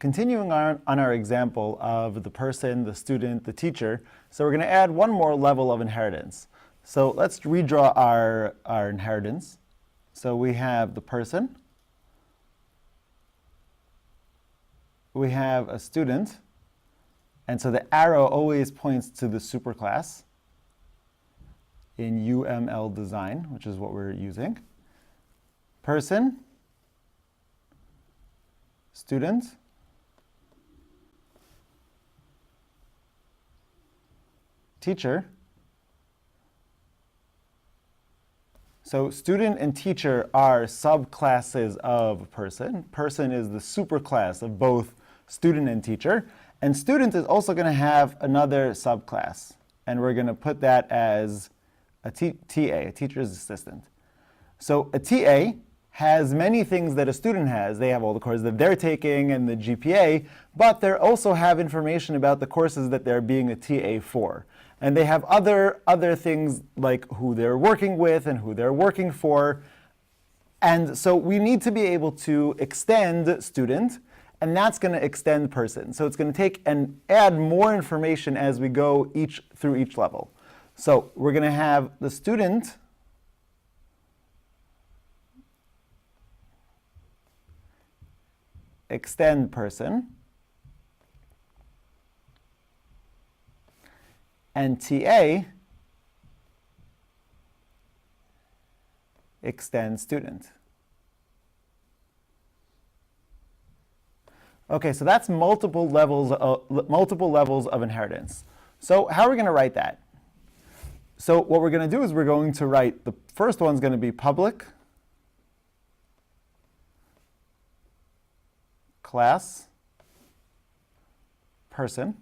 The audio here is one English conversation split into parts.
continuing on our example of the person, the student, the teacher, so we're going to add one more level of inheritance. So let's redraw our inheritance. So we have the person, we have a student, and so the arrow always points to the superclass in UML design, which is what we're using. Person, student, teacher. So student and teacher are subclasses of person. Person is the superclass of both student and teacher. And student is also going to have another subclass. And we're going to put that as a TA, a teacher's assistant. So a TA has many things that a student has. They have all the courses that they're taking and the GPA, but they also have information about the courses that they're being a TA for. And they have other things like who they're working with and who they're working for. And so we need to be able to extend student, and that's going to extend person. So it's going to take and add more information as we go through each level. So we're going to have the student extend person, and TA extend student. Okay, so that's multiple levels of inheritance. So how are we going to write that? So what we're going to do is we're going to write, the first one's going to be public class person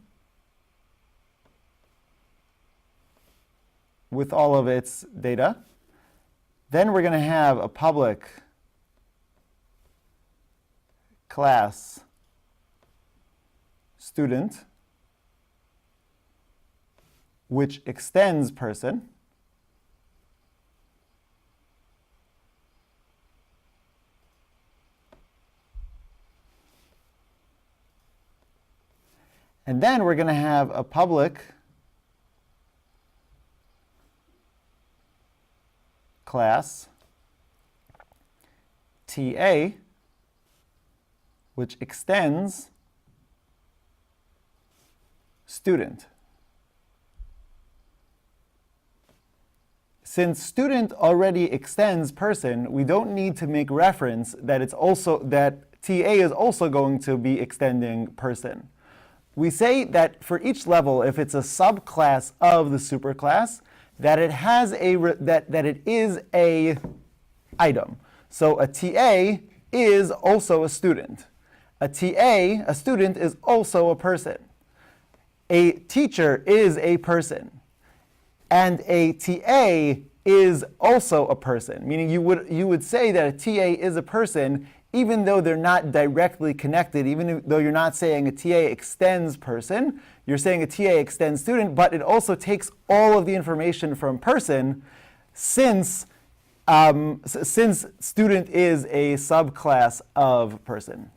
with all of its data. Then we're going to have a public class student which extends person. And then we're going to have a public class TA, which extends student. Since student already extends person, we don't need to make reference that TA is also going to be extending person. We say that for each level, if it's a subclass of the superclass, that it has that it is a item. So a TA is also a student. A student, is also a person. A teacher is a person. And a TA is also a person, meaning you would say that a TA is a person even though they're not directly connected, even though you're not saying a TA extends person, you're saying a TA extends student, but it also takes all of the information from person since student is a subclass of person.